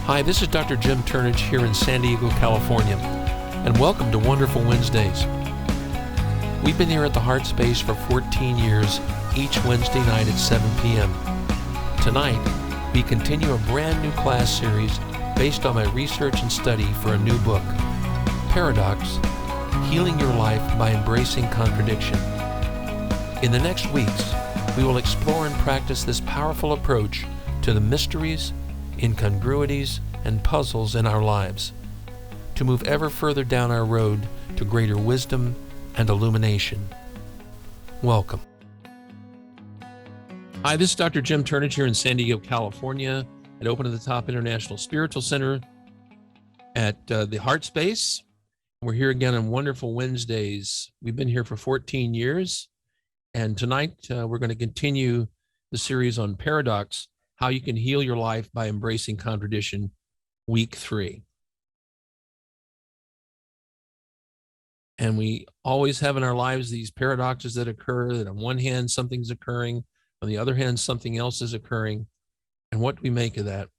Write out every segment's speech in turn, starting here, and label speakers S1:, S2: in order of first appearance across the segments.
S1: Hi, this is Dr. Jim Turnage here in San Diego, California, and welcome to Wonderful Wednesdays. We've been here at the Heart Space for 14 years, each Wednesday night at 7 p.m. Tonight, we continue a brand new class series based on my research and study for a new book, Paradox: Healing Your Life by Embracing Contradiction. In the next weeks, we will explore and practice this powerful approach to the mysteries, incongruities, and puzzles in our lives, to move ever further down our road to greater wisdom and illumination. Welcome. Hi, this is Dr. Jim Turnage here in San Diego, California, at Open at the Top International Spiritual Center at the Heart Space. We're here again on Wonderful Wednesdays. We've been here for 14 years, and tonight we're going to continue the series on Paradox: How You Can Heal Your Life by Embracing Contradiction, week 3. And we always have in our lives these paradoxes that occur, that on one hand, something's occurring, on the other hand, something else is occurring. And what do we make of that?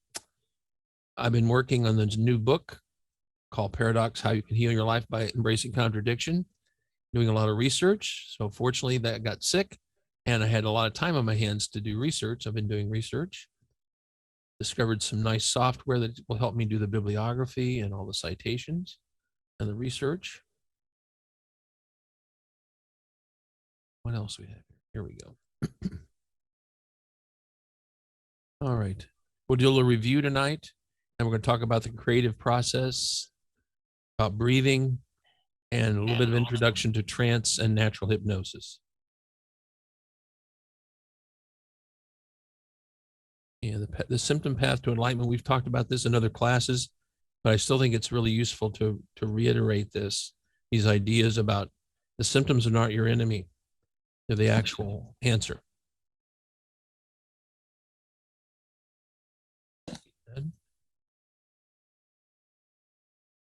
S1: I've been working on this new book called Paradox: How You Can Heal Your Life by Embracing Contradiction, doing a lot of research. So fortunately, that got sick, and I had a lot of time on my hands to do research. I've been doing research. Discovered some nice software that will help me do the bibliography and all the citations and the research. What else we have here? Here we go. All right. We'll do a little review tonight, and we're going to talk about the creative process, about breathing, and a little bit of introduction to trance and natural hypnosis. And the symptom path to enlightenment, we've talked about this in other classes, but I still think it's really useful to reiterate these ideas about the symptoms are not your enemy. They're the actual answer.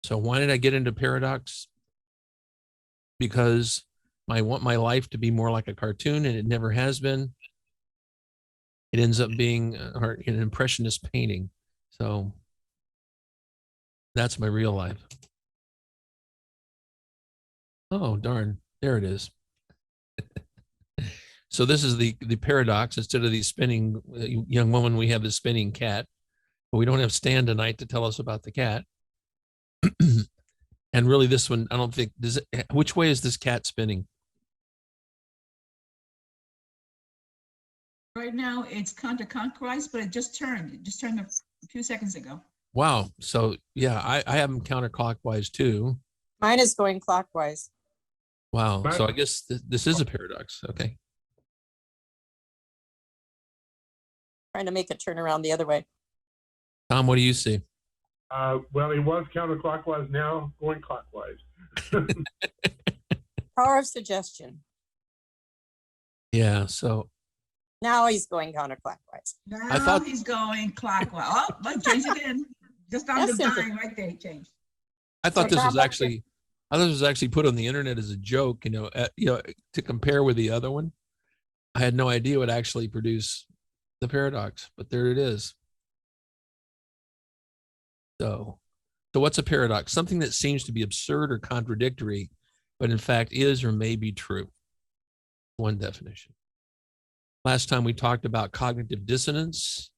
S1: So why did I get into Paradox? Because I want my life to be more like a cartoon, and it never has been. It ends up being an impressionist painting. So that's my real life. Oh, darn. There it is. So this is the paradox. Instead of the spinning young woman, we have the spinning cat. But we don't have Stan tonight to tell us about the cat. And really this one, I don't think, which way is this cat spinning?
S2: Right now it's counterclockwise, but it just turned. It just turned a few seconds ago.
S1: Wow. So yeah, I have them counterclockwise too.
S3: Mine is going clockwise.
S1: Wow. So I guess this is a paradox. Okay.
S3: Trying to make it turn around the other way.
S1: Tom, what do you see?
S4: Well, it was counterclockwise, now going clockwise.
S3: Power of suggestion.
S1: Yeah. So
S3: now he's going counterclockwise.
S2: Now
S1: I thought
S2: he's going clockwise. Oh, but change it again. Just on
S3: That's
S2: the
S3: simple.
S2: line right there, he changed.
S1: I thought
S3: So
S1: this was
S3: now-
S1: actually, I thought this was actually put on the internet as a joke, to compare with the other one. I had no idea it would actually produce the paradox, but there it is. So what's a paradox? Something that seems to be absurd or contradictory, but in fact is or may be true. One definition. Last time we talked about cognitive dissonance,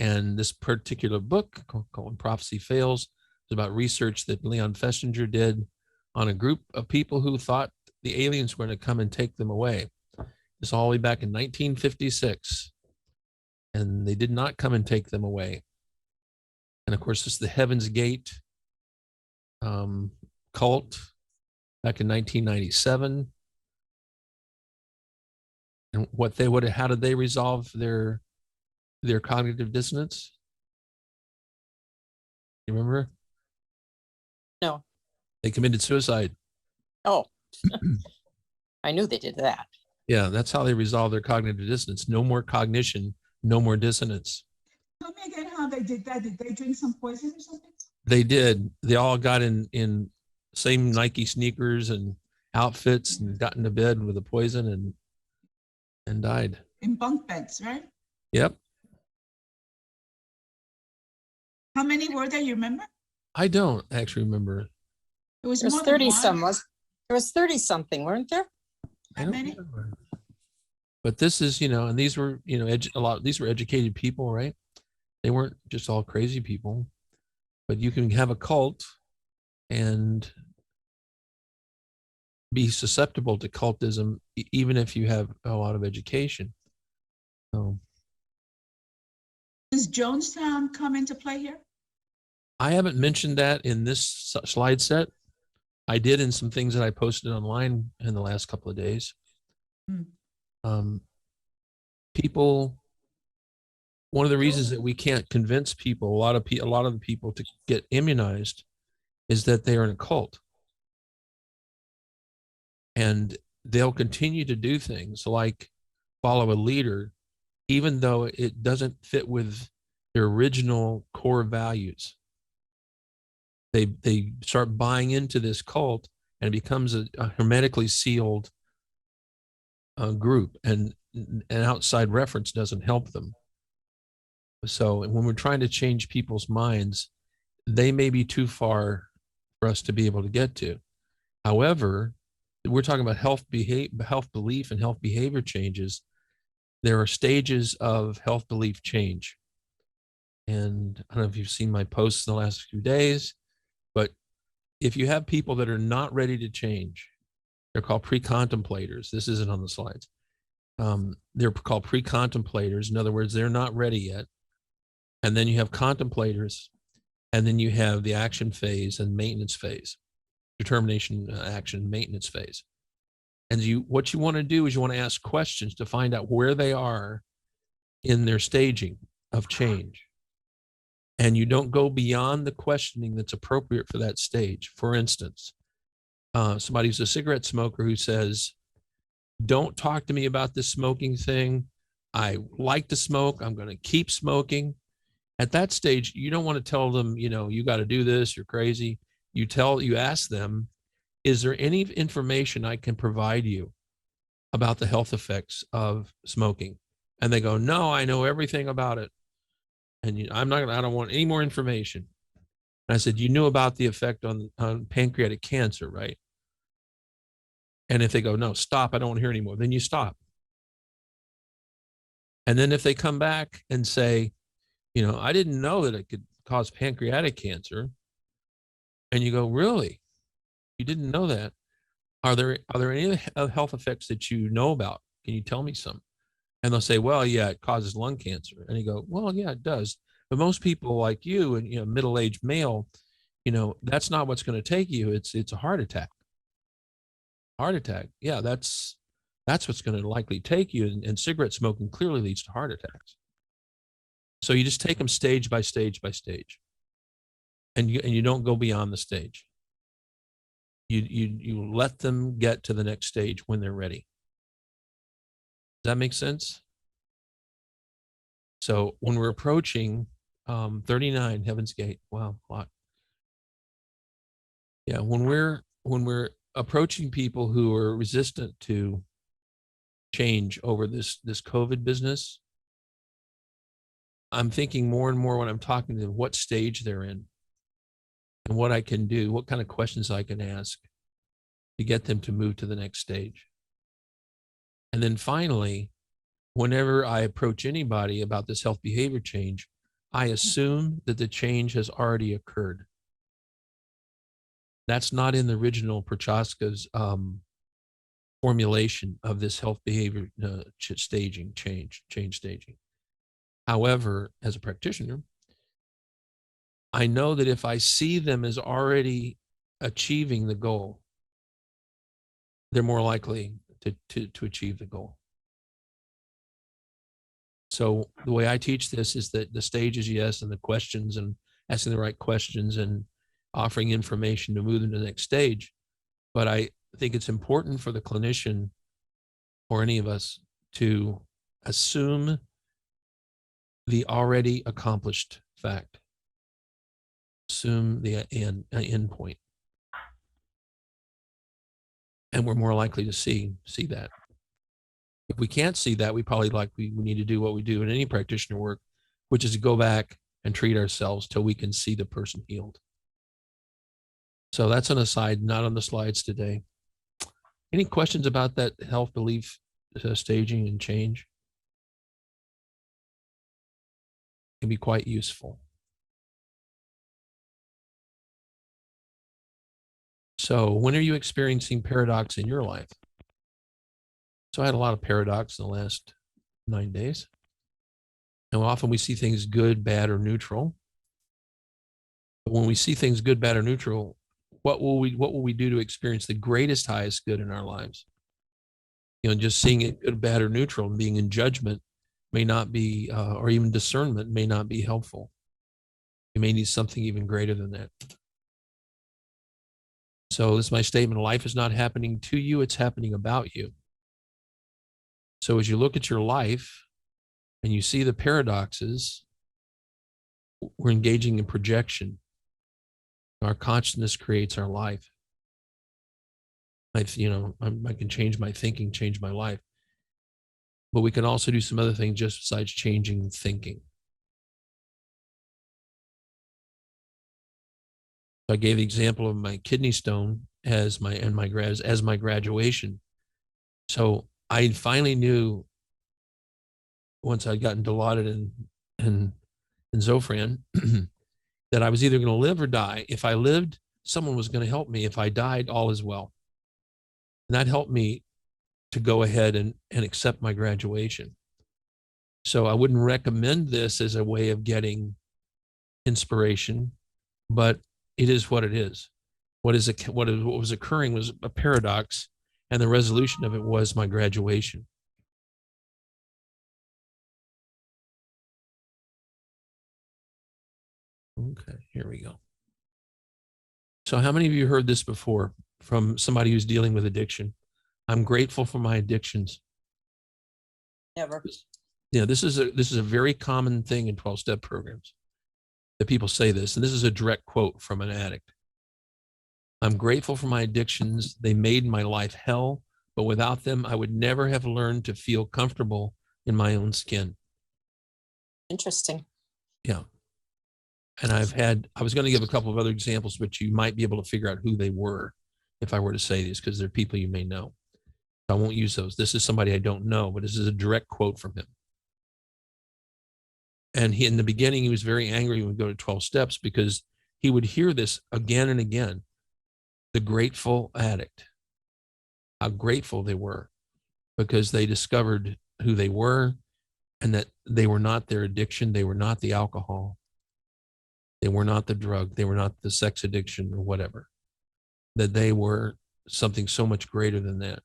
S1: and this particular book called When Prophecy Fails is about research that Leon Festinger did on a group of people who thought the aliens were going to come and take them away. This all the way back in 1956. And they did not come and take them away. And of course, it's the Heaven's Gate cult back in 1997. And how did they resolve their cognitive dissonance? You remember?
S3: No.
S1: They committed suicide.
S3: Oh, I knew they did that.
S1: Yeah, that's how they resolve their cognitive dissonance. No more cognition, no more dissonance.
S2: Tell me again how they did that. Did they drink some poison or something?
S1: They did. They all got in same Nike sneakers and outfits and got into bed with the poison and died.
S2: In bunk beds, right?
S1: Yep.
S2: How many were there, you remember?
S1: I don't actually remember.
S2: It was
S3: There was
S2: more than
S3: 30
S2: one.
S3: some, there was 30 something, weren't there?
S1: I
S2: That
S1: don't
S2: many?
S1: remember. But this is, and these were, these were educated people, right? They weren't just all crazy people. But you can have a cult and be susceptible to cultism, even if you have a lot of education. So
S2: Does Jonestown come into play here?
S1: I haven't mentioned that in this slide set. I did in some things that I posted online in the last couple of days. People, one of the reasons that we can't convince people, a lot of the people to get immunized is that they are in a cult. And they'll continue to do things like follow a leader, even though it doesn't fit with their original core values. They start buying into this cult, and it becomes a hermetically sealed group, and an outside reference doesn't help them. So when we're trying to change people's minds, they may be too far for us to be able to get to. However, we're talking about health belief and health behavior changes. There are stages of health belief change. And I don't know if you've seen my posts in the last few days, but if you have people that are not ready to change, they're called pre-contemplators. This isn't on the slides. They're called pre-contemplators. In other words, they're not ready yet. And then you have contemplators, and then you have the action phase and maintenance phase, determination, action, maintenance phase. And what you want to do is you want to ask questions to find out where they are in their staging of change. And you don't go beyond the questioning that's appropriate for that stage. For instance, somebody who's a cigarette smoker who says, don't talk to me about this smoking thing. I like to smoke. I'm going to keep smoking. At that stage, you don't want to tell them, you got to do this. You're crazy. You ask them, is there any information I can provide you about the health effects of smoking? And they go, no, I know everything about it. And I don't want any more information. And I said, you knew about the effect on pancreatic cancer, right? And if they go, no, stop, I don't want to hear anymore, then you stop. And then if they come back and say, I didn't know that it could cause pancreatic cancer. And you go, really? You didn't know that? Are there any health effects that you know about? Can you tell me some? And they'll say, well, yeah, it causes lung cancer. And you go, well, yeah, it does. But most people like you and, middle-aged male, that's not what's going to take you. It's a heart attack. Heart attack. Yeah, that's what's going to likely take you. And cigarette smoking clearly leads to heart attacks. So you just take them stage by stage by stage. And you don't go beyond the stage. You let them get to the next stage when they're ready. Does that make sense? So when we're approaching 39 Heaven's Gate, wow, a lot. Yeah, when we're approaching people who are resistant to change over this COVID business, I'm thinking more and more when I'm talking to them what stage they're in and what I can do, what kind of questions I can ask to get them to move to the next stage. And then finally, whenever I approach anybody about this health behavior change, I assume that the change has already occurred. That's not in the original Prochaska's formulation of this health behavior staging, change staging. However, as a practitioner, I know that if I see them as already achieving the goal, they're more likely to achieve the goal. So the way I teach this is that the stage is yes, and the questions and asking the right questions and offering information to move them to the next stage. But I think it's important for the clinician or any of us to assume the already accomplished fact. Assume the end point. And we're more likely to see that. If we can't see that, we probably we need to do what we do in any practitioner work, which is to go back and treat ourselves till we can see the person healed. So that's an aside, not on the slides today. Any questions about that health belief staging and change? Can be quite useful. So when are you experiencing paradox in your life? So I had a lot of paradox in the last 9 days. Now, often we see things good, bad, or neutral. But when we see things good, bad, or neutral, what will we do to experience the greatest, highest good in our lives? Just seeing it good, bad, or neutral and being in judgment may not be, or even discernment may not be helpful. You may need something even greater than that. So this is my statement. Life is not happening to you. It's happening about you. So as you look at your life and you see the paradoxes, we're engaging in projection. Our consciousness creates our life. I can change my thinking, change my life. But we can also do some other things just besides changing thinking. I gave the example of my kidney stone as my graduation. So I finally knew, once I'd gotten Dilaudid and Zofran, that I was either going to live or die. If I lived, someone was going to help me. If I died, all is well. And that helped me to go ahead and accept my graduation. So I wouldn't recommend this as a way of getting inspiration, but it is what it is. What was occurring was a paradox, and the resolution of it was my graduation. Okay, here we go. So how many of you heard this before from somebody who's dealing with addiction? I'm grateful for my addictions.
S3: Never.
S1: Yeah, this is a very common thing in 12-step programs that people say this, and this is a direct quote from an addict. I'm grateful for my addictions. They made my life hell, but without them, I would never have learned to feel comfortable in my own skin.
S3: Interesting.
S1: Yeah. And I was going to give a couple of other examples, but you might be able to figure out who they were if I were to say these, because they're people you may know. I won't use those. This is somebody I don't know, but this is a direct quote from him. And in the beginning, he was very angry when we go to 12 steps because he would hear this again and again. The grateful addict, how grateful they were because they discovered who they were and that they were not their addiction. They were not the alcohol. They were not the drug. They were not the sex addiction or whatever, that they were something so much greater than that.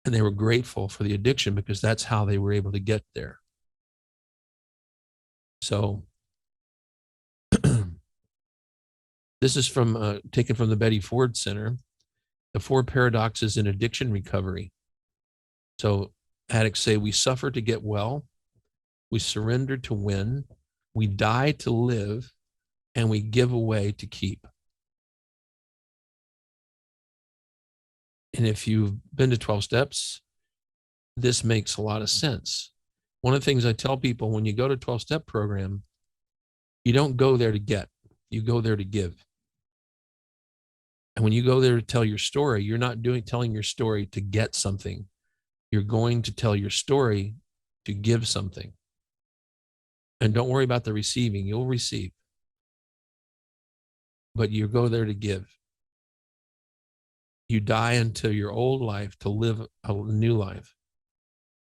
S1: And they were grateful for the addiction because that's how they were able to get there. So this is taken from the Betty Ford Center, the 4 paradoxes in addiction recovery. So addicts say, we suffer to get well, we surrender to win, we die to live, and we give away to keep. And if you've been to 12 steps, this makes a lot of sense. One of the things I tell people, when you go to 12-step program, you don't go there to get, you go there to give. And when you go there to tell your story, you're not telling your story to get something. You're going to tell your story to give something. And don't worry about the receiving, you'll receive. But you go there to give. You die into your old life to live a new life.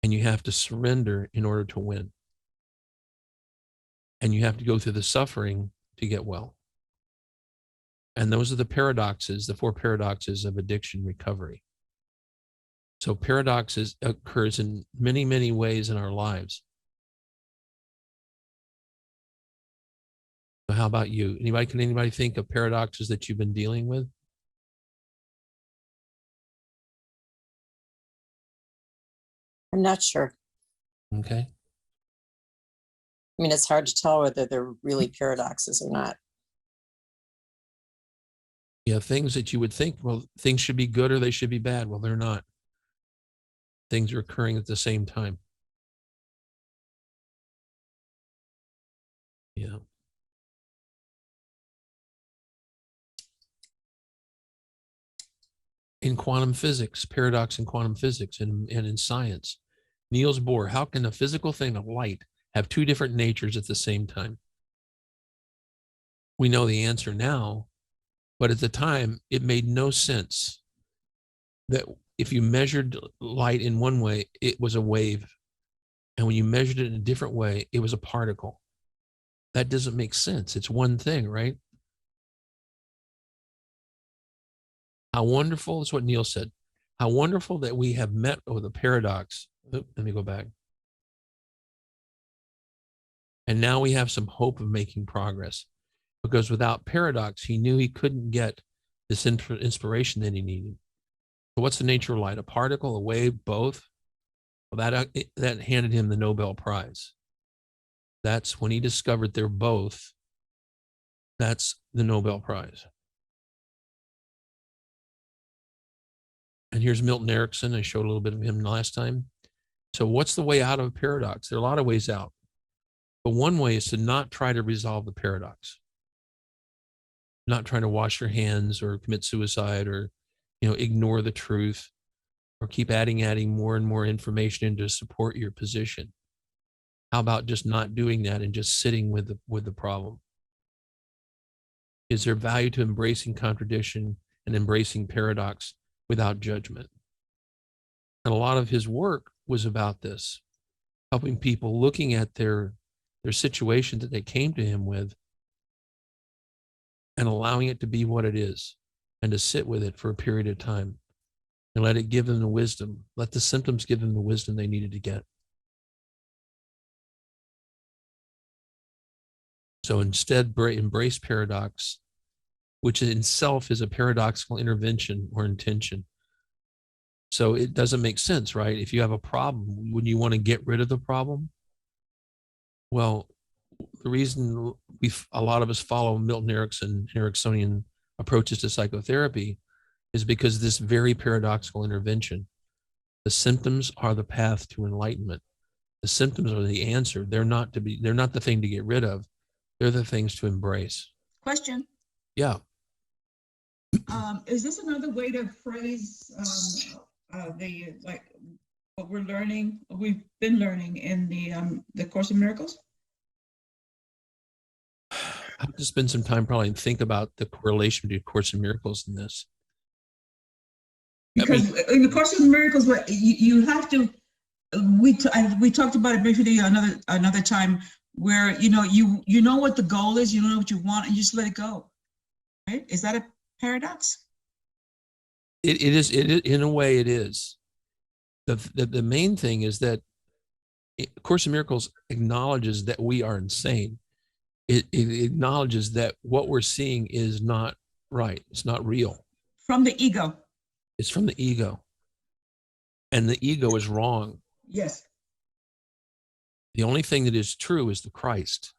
S1: And you have to surrender in order to win. And you have to go through the suffering to get well. And those are the paradoxes, the 4 paradoxes of addiction recovery. So paradoxes occurs in many, many ways in our lives. So how about you? Can anybody think of paradoxes that you've been dealing with?
S3: I'm not sure.
S1: Okay.
S3: I mean, it's hard to tell whether they're really paradoxes or not.
S1: Yeah, things that you would think, well, things should be good or they should be bad. Well, they're not. Things are occurring at the same time. in quantum physics, paradox in quantum physics, and in science. Niels Bohr, how can a physical thing of light have two different natures at the same time? We know the answer now, but at the time, it made no sense that if you measured light in one way, it was a wave. And when you measured it in a different way, it was a particle. That doesn't make sense. It's one thing, right? How wonderful is what Neil said. How wonderful that we have met with a paradox. Let me go back. And now we have some hope of making progress, because without paradox, he knew he couldn't get this inspiration that he needed. So what's the nature of light? A particle, a wave, both? Well, that handed him the Nobel Prize. That's when he discovered they're both. That's the Nobel Prize. And here's Milton Erickson. I showed a little bit of him last time. So what's the way out of a paradox? There are a lot of ways out. But one way is to not try to resolve the paradox. Not trying to wash your hands or commit suicide or, ignore the truth or keep adding more and more information in to support your position. How about just not doing that and just sitting with the problem? Is there value to embracing contradiction and embracing paradox without judgment? And a lot of his work was about this, helping people looking at their situation that they came to him with and allowing it to be what it is and to sit with it for a period of time and let it give them the wisdom. Let the symptoms give them the wisdom they needed to get. So instead, embrace paradox, which in itself is a paradoxical intervention or intention. So it doesn't make sense, right? If you have a problem, wouldn't you want to get rid of the problem? Well, the reason a lot of us follow Milton Erickson, Ericksonian approaches to psychotherapy is because this very paradoxical intervention. The symptoms are the path to enlightenment. The symptoms are the answer. They're not the thing to get rid of. They're the things to embrace.
S2: Question.
S1: Yeah.
S2: Is this another way to phrase what we've been learning in the Course in Miracles?
S1: I have to spend some time probably and think about the correlation between Course in Miracles and this.
S2: Because in the Course in Miracles, what you have to, we talked about it briefly another time, where you know what the goal is, you know what you want, and you just let it go. Right? Is that a paradox?
S1: It is. In a way, it is. The main thing is that Course in Miracles acknowledges that we are insane. It acknowledges that what we're seeing is not right. It's not real.
S2: From the ego.
S1: It's from the ego. And the ego is wrong.
S2: Yes.
S1: The only thing that is true is the Christ.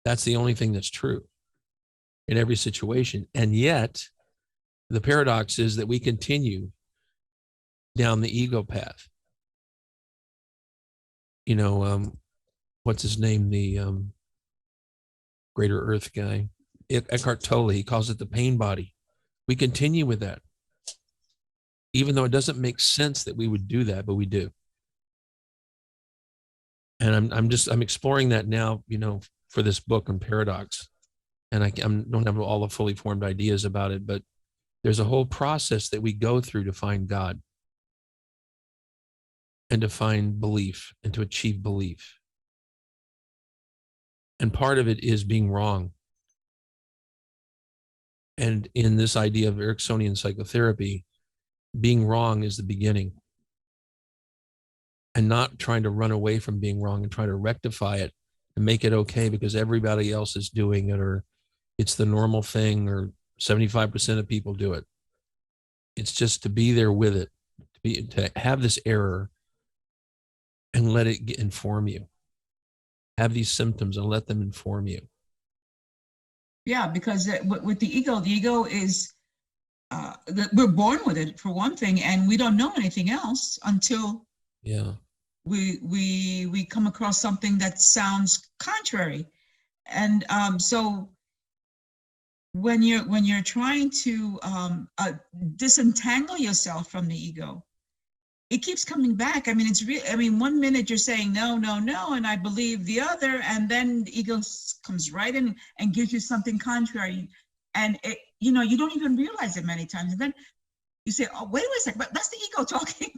S1: That's the only thing that's true in every situation. And yet, the paradox is that we continue down the ego path. What's his name? The Greater Earth guy, Eckhart Tolle, he calls it the pain body. We continue with that, even though it doesn't make sense that we would do that, but we do. And I'm exploring that now, for this book on paradox. And I don't have all the fully formed ideas about it, but there's a whole process that we go through to find God and to find belief and to achieve belief. And part of it is being wrong. And in this idea of Ericksonian psychotherapy, being wrong is the beginning. And not trying to run away from being wrong and try to rectify it and make it okay because everybody else is doing it, or it's the normal thing, or 75% of people do it. It's just to be there with it, to have this error and let it inform you. Have these symptoms and let them inform you.
S2: Yeah, because with the ego is, we're born with it for one thing, and we don't know anything else until we come across something that sounds contrary. And so when you're trying to disentangle yourself from the ego, it keeps coming back. I mean, it's real. I mean, one minute you're saying no, no, no, and I believe the other, and then the ego comes right in and gives you something contrary, and it, you know, you don't even realize it many times, and then you say, "Oh, wait a second, but that's the ego talking."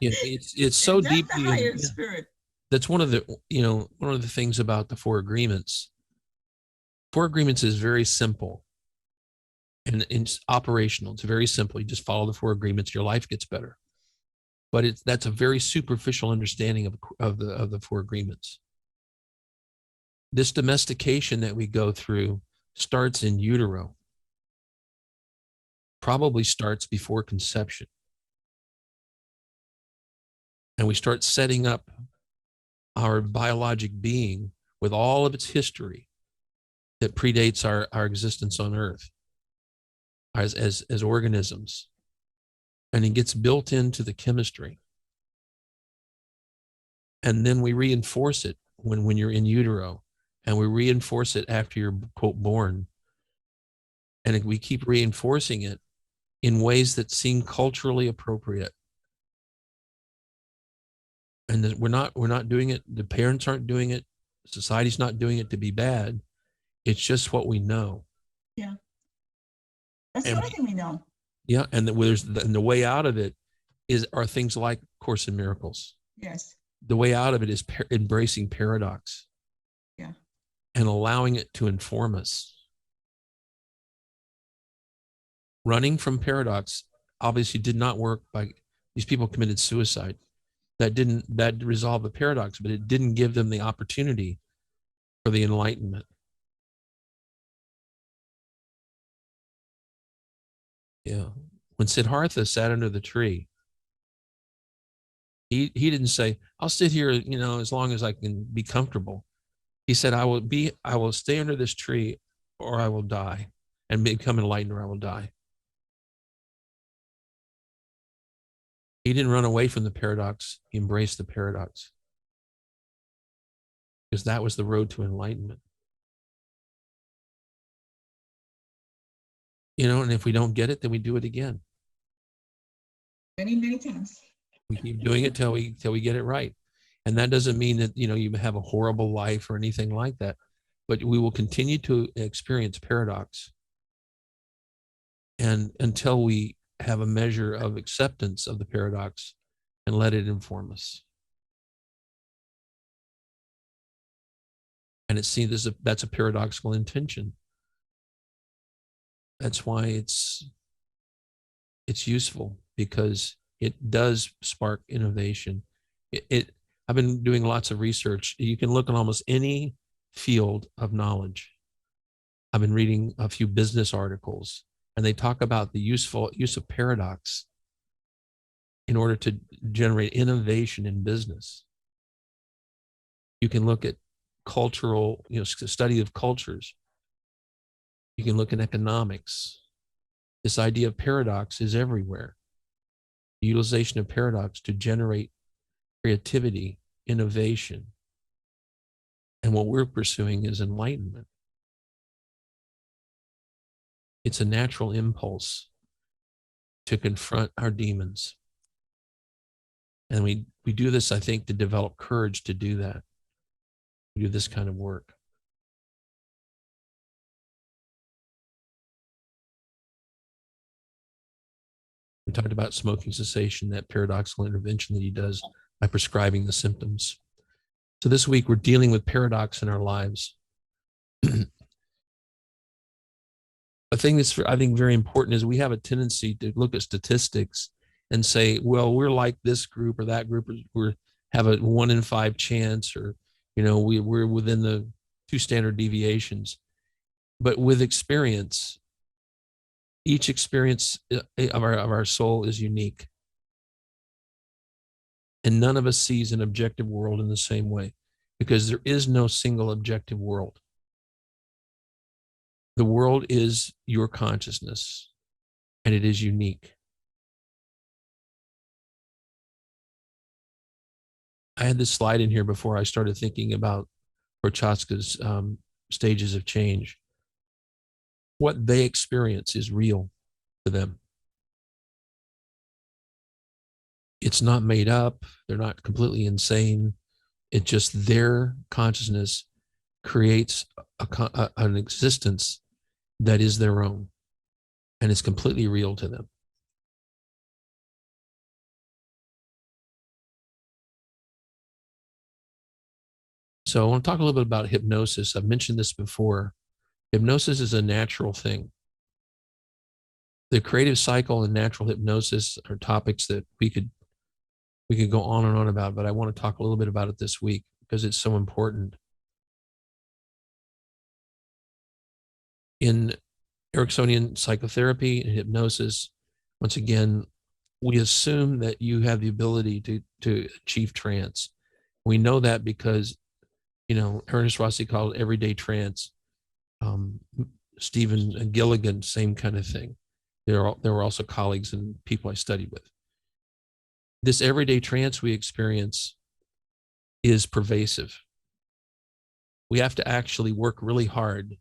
S1: Yeah, it's so
S2: That's the
S1: deeply
S2: higher
S1: in,
S2: spirit.
S1: that's one of the, you know, one of the things about the Four Agreements. Four Agreements is very simple and it's operational. It's very simple. You just follow the Four Agreements, your life gets better. But that's a very superficial understanding of the Four Agreements. This domestication that we go through starts in utero, probably starts before conception. And we start setting up our biologic being with all of its history that predates our existence on Earth as organisms. And it gets built into the chemistry. And then we reinforce it when you're in utero, and we reinforce it after you're, quote, born. And we keep reinforcing it in ways that seem culturally appropriate. And we're not doing it. The parents aren't doing it. Society's not doing it to be bad. It's just what we know.
S2: Yeah. That's the
S1: And
S2: only thing we know.
S1: yeah, and the way out of it are things like Course in Miracles.
S2: Yes.
S1: The way out of it is embracing paradox.
S2: Yeah.
S1: And allowing it to inform us. Running from paradox obviously did not work. By these people committed suicide. That resolved the paradox, but it didn't give them the opportunity for the enlightenment. Yeah. When Siddhartha sat under the tree, he didn't say, "I'll sit here, you know, as long as I can be comfortable." He said, I will stay under this tree or I will die and become enlightened or I will die. He didn't run away from the paradox. He embraced the paradox because that was the road to enlightenment. You know, and if we don't get it, then we do it again.
S2: Many, many times.
S1: We keep doing it till we get it right. And that doesn't mean that, you know, you have a horrible life or anything like that, but we will continue to experience paradox. And until we have a measure of acceptance of the paradox and let it inform us. And it's seen as that's a paradoxical intention. That's why it's useful, because it does spark innovation. I've been doing lots of research. You can look at almost any field of knowledge. I've been reading a few business articles, and they talk about the use of paradox in order to generate innovation in business. You can look at cultural, you know, study of cultures. You can look at economics. This idea of paradox is everywhere. The utilization of paradox to generate creativity, innovation. And what we're pursuing is enlightenment. It's a natural impulse to confront our demons. And we do this, I think, to develop courage to do that. We do this kind of work. We talked about smoking cessation, that paradoxical intervention that he does by prescribing the symptoms. So this week, we're dealing with paradox in our lives. A thing that's, I think, very important is we have a tendency to look at statistics and say, well, we're like this group or that group, we have a 1 in 5 chance, or, you know, we're within the 2 standard deviations. But with experience, each experience of our soul is unique. And none of us sees an objective world in the same way, because there is no single objective world. The world is your consciousness, and it is unique. I had this slide in here before I started thinking about Prochaska's stages of change. what they experience is real to them. It's not made up. They're not completely insane. It's just their consciousness creates an existence that is their own, and it's completely real to them. So I want to talk a little bit about hypnosis. I've mentioned this before. Hypnosis is a natural thing. The creative cycle and natural hypnosis are topics that we could go on and on about, but I want to talk a little bit about it this week because it's so important. In Ericksonian psychotherapy and hypnosis, once again, we assume that you have the ability to achieve trance. We know that because, Ernest Rossi called it everyday trance. Stephen Gilligan, same kind of thing. There were also colleagues and people I studied with. This everyday trance we experience is pervasive. We have to actually work really hard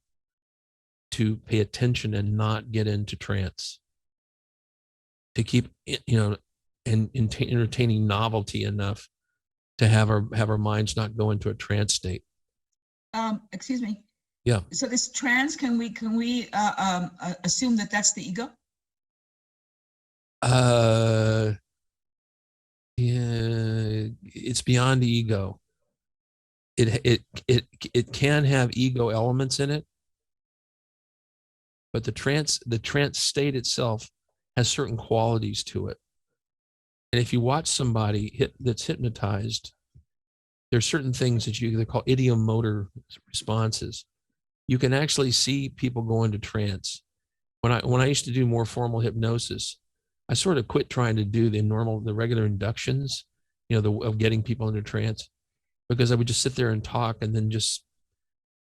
S1: to pay attention and not get into trance, to keep, and entertaining novelty enough to have our minds not go into a trance state.
S2: Excuse me.
S1: Yeah.
S2: So this trance, can we assume that that's the ego?
S1: Yeah, it's beyond the ego. It can have ego elements in it, but the trance state itself has certain qualities to it. And if you watch somebody that's hypnotized, there's certain things that they call idiomotor responses. You can actually see people go into trance. When I used to do more formal hypnosis, I sort of quit trying to do the regular inductions, of getting people into trance, because I would just sit there and talk and then just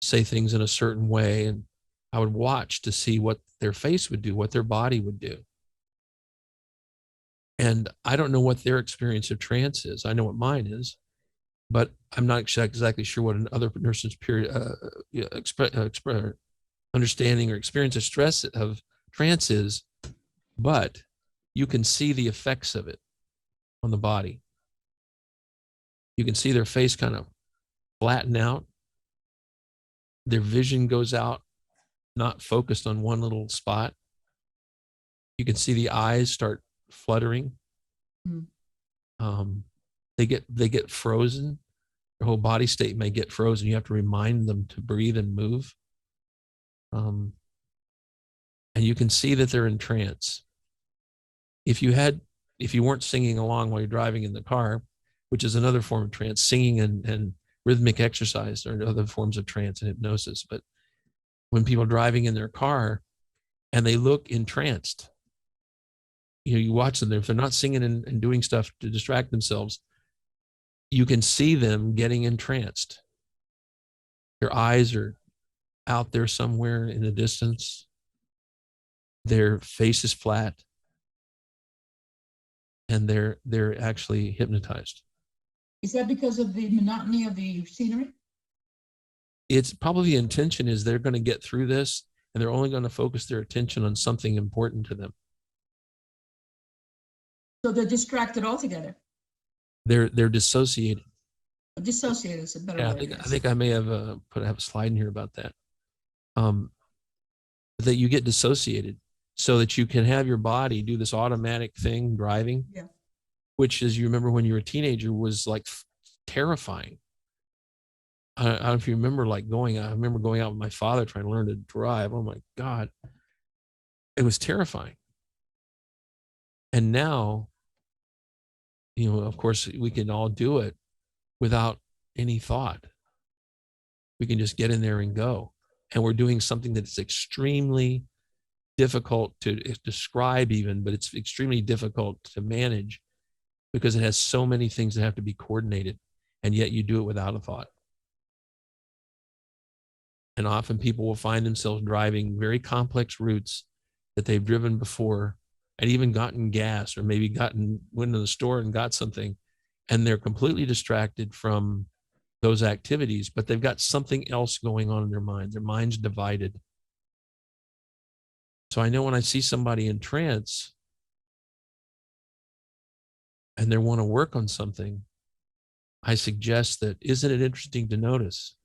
S1: say things in a certain way. And I would watch to see what their face would do, what their body would do. And I don't know what their experience of trance is. I know what mine is, but I'm not exactly sure what another person's understanding or experience of stress of trance is, but you can see the effects of it on the body. You can see their face kind of flatten out. Their vision goes out, not focused on one little spot. You can see the eyes start fluttering. They get frozen. Their whole body state may get frozen. You have to remind them to breathe and move. And you can see that they're in trance. If you weren't singing along while you're driving in the car, which is another form of trance, singing and rhythmic exercise are other forms of trance and hypnosis. But when people are driving in their car and they look entranced, you watch them. If they're not singing and doing stuff to distract themselves, you can see them getting entranced. Their eyes are out there somewhere in the distance. Their face is flat. And they're actually hypnotized.
S2: Is that because of the monotony of the scenery?
S1: It's probably the intention is they're going to get through this and they're only going to focus their attention on something important to them.
S2: So they're distracted altogether.
S1: They're dissociated.
S2: Dissociated is a better word.
S1: I think I may have have a slide in here about that. That you get dissociated so that you can have your body do this automatic thing, driving, which, as you remember when you were a teenager, was like terrifying. I don't know if you remember, I remember going out with my father trying to learn to drive. Oh my God. It was terrifying. And now, of course, we can all do it without any thought. We can just get in there and go. And we're doing something that's extremely difficult to describe even, but it's extremely difficult to manage because it has so many things that have to be coordinated, and yet you do it without a thought. And often people will find themselves driving very complex routes that they've driven before and even gotten gas or maybe went to the store and got something, and they're completely distracted from those activities, but they've got something else going on in their mind. Their mind's divided. So I know when I see somebody in trance and they want to work on something, I suggest that, isn't it interesting to notice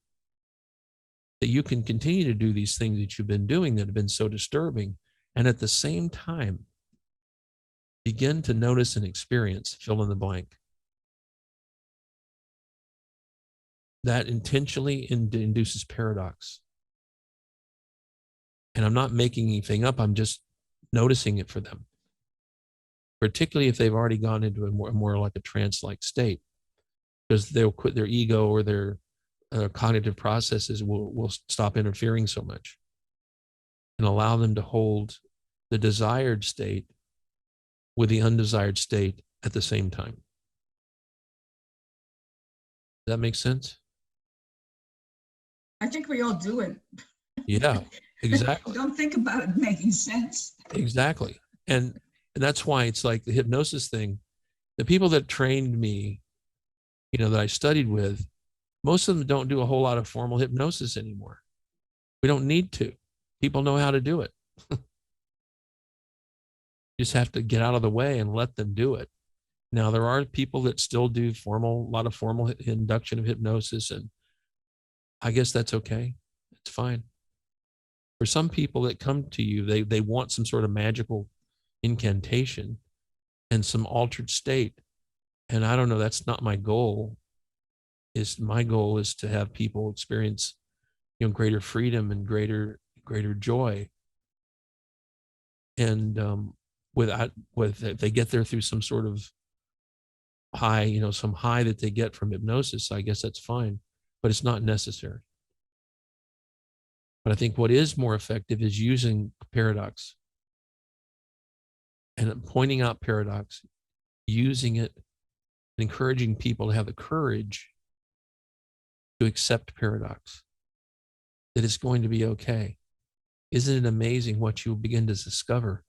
S1: that you can continue to do these things that you've been doing that have been so disturbing, and at the same time, begin to notice and experience, fill in the blank. That intentionally induces paradox. And I'm not making anything up, I'm just noticing it for them, particularly if they've already gone into a more like a trance-like state, because they'll quit their ego, or their cognitive processes will stop interfering so much and allow them to hold the desired state with the undesired state at the same time. Does that make sense?
S2: I think we all do it.
S1: Yeah, exactly.
S2: Don't think about it making sense.
S1: Exactly. And that's why it's like the hypnosis thing. The people that trained me, that I studied with, most of them don't do a whole lot of formal hypnosis anymore. We don't need to. People know how to do it. You just have to get out of the way and let them do it. Now, there are people that still do a lot of formal induction of hypnosis, and I guess that's okay. It's fine. For some people that come to you, they want some sort of magical incantation and some altered state. And I don't know, that's not my goal. My goal is to have people experience, greater freedom and greater joy. And if they get there through some sort of high, some high that they get from hypnosis, I guess that's fine, but it's not necessary. But I think what is more effective is using paradox and pointing out paradox, using it, and encouraging people to have the courage to accept paradox, that it's going to be okay. Isn't it amazing what you begin to discover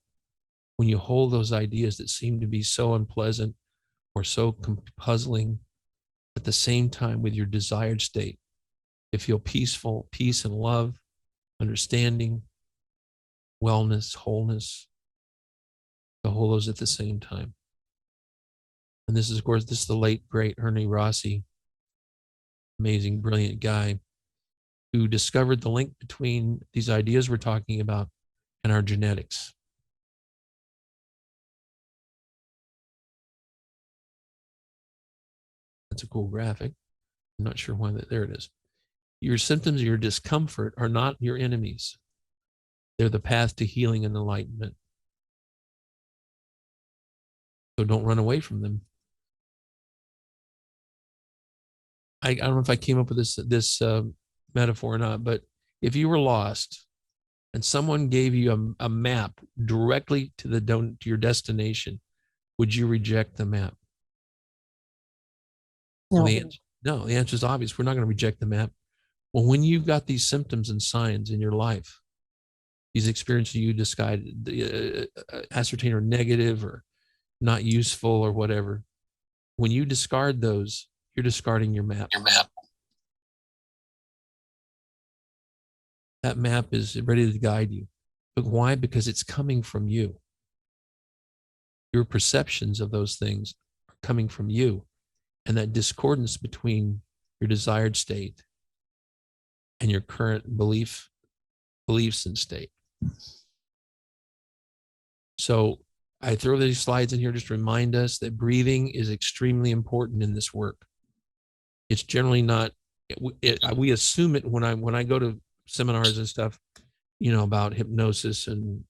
S1: when you hold those ideas that seem to be so unpleasant or so puzzling, at the same time with your desired state? You feel peaceful, peace and love, understanding, wellness, wholeness, to hold those at the same time. And this is, of course, the late, great Ernest Rossi, amazing, brilliant guy, who discovered the link between these ideas we're talking about and our genetics. That's a cool graphic. I'm not sure why there it is. Your symptoms, your discomfort are not your enemies. They're the path to healing and enlightenment. So don't run away from them. I don't know if I came up with this metaphor or not, but if you were lost and someone gave you a map directly to your destination, would you reject the map?
S3: No.
S1: Well, the answer is obvious. We're not going to reject the map. Well, when you've got these symptoms and signs in your life, these experiences you ascertain are negative or not useful or whatever, when you discard those, you're discarding your map. That map is ready to guide you. But why? Because it's coming from you. Your perceptions of those things are coming from you. And that discordance between your desired state and your current beliefs and state. So I throw these slides in here just to remind us that breathing is extremely important in this work. It's generally not, we assume it when I go to seminars and stuff, about hypnosis and,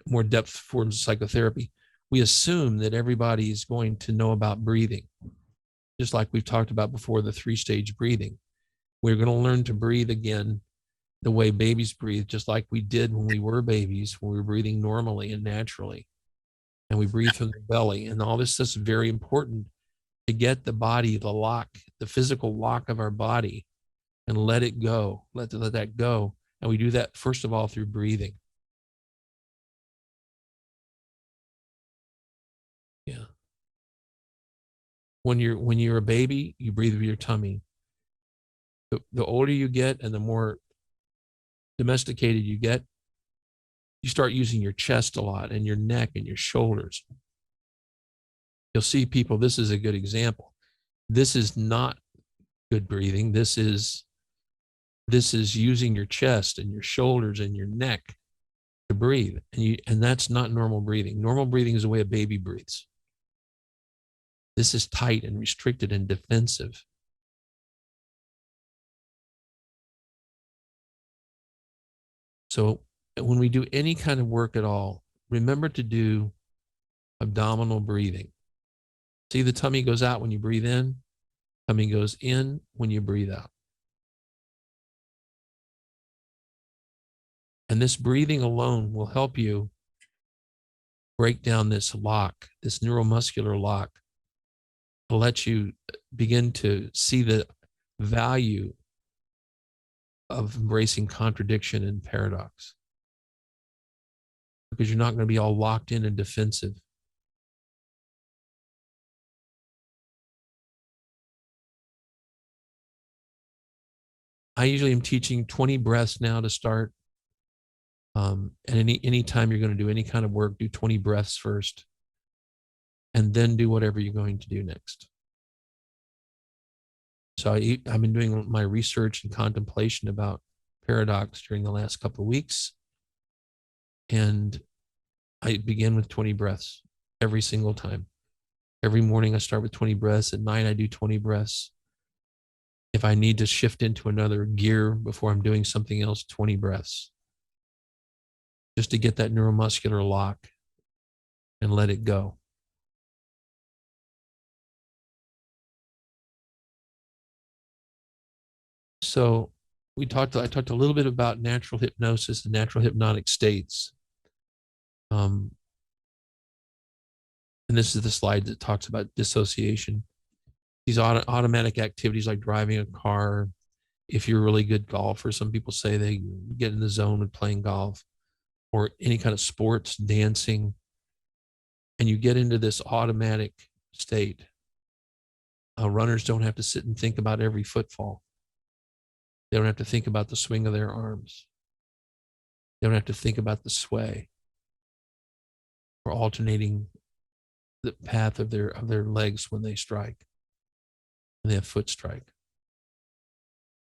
S1: more depth forms of psychotherapy. We assume that everybody is going to know about breathing. Just like we've talked about before, the 3-stage breathing. We're going to learn to breathe again the way babies breathe, just like we did when we were babies, when we were breathing normally and naturally. And we breathe from the belly. And all this is very important to get the body, the lock, the physical lock of our body, and let it go, let that go. And we do that, first of all, through breathing. Yeah. When you're a baby, you breathe with your tummy. The older you get and the more domesticated you get, you start using your chest a lot and your neck and your shoulders, you'll see people, this is a good example. This is not good breathing. This is using your chest and your shoulders and your neck to breathe. And that's not normal breathing. Normal breathing is the way a baby breathes. This is tight and restricted and defensive. So when we do any kind of work at all, remember to do abdominal breathing. See, the tummy goes out when you breathe in, tummy goes in when you breathe out. And this breathing alone will help you break down this lock, this neuromuscular lock, to let you begin to see the value of embracing contradiction and paradox. Because you're not going to be all locked in and defensive. I usually am teaching 20 breaths now to start. And any time you're going to do any kind of work, do 20 breaths first, and then do whatever you're going to do next. So I've been doing my research and contemplation about paradox during the last couple of weeks. And I begin with 20 breaths every single time. Every morning I start with 20 breaths. At night I do 20 breaths. If I need to shift into another gear before I'm doing something else, 20 breaths. Just to get that neuromuscular lock and let it go. So I talked a little bit about natural hypnosis and natural hypnotic states. And this is the slide that talks about dissociation. These automatic activities like driving a car. If you're a really good golfer, some people say they get in the zone with playing golf, or any kind of sports, dancing, and you get into this automatic state. Runners don't have to sit and think about every footfall. They don't have to think about the swing of their arms. They don't have to think about the sway or alternating the path of their legs when they strike, and they have foot strike.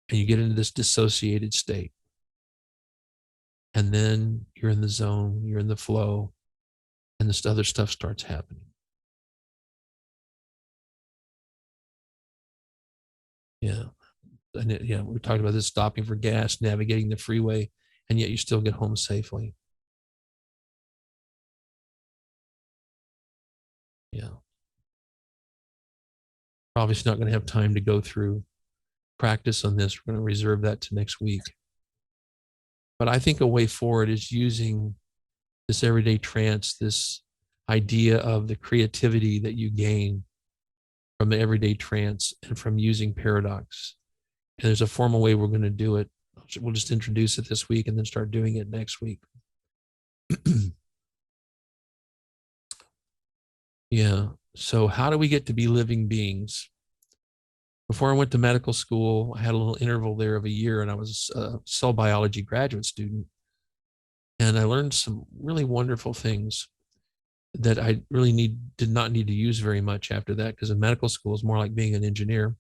S1: And you get into this dissociated state. And then you're in the zone, you're in the flow, and this other stuff starts happening. Yeah. And we talked about this, stopping for gas, navigating the freeway, and yet you still get home safely. Yeah. Probably not going to have time to go through practice on this. We're going to reserve that to next week. But I think a way forward is using this everyday trance, this idea of the creativity that you gain from the everyday trance and from using paradox. And there's a formal way we're going to do it. We'll just introduce it this week and then start doing it next week. Yeah. So how do we get to be living beings? Before I went to medical school, I had a little interval there of a year, and I was a cell biology graduate student. And I learned some really wonderful things that I really did not need to use very much after that, because in medical school is more like being an engineer.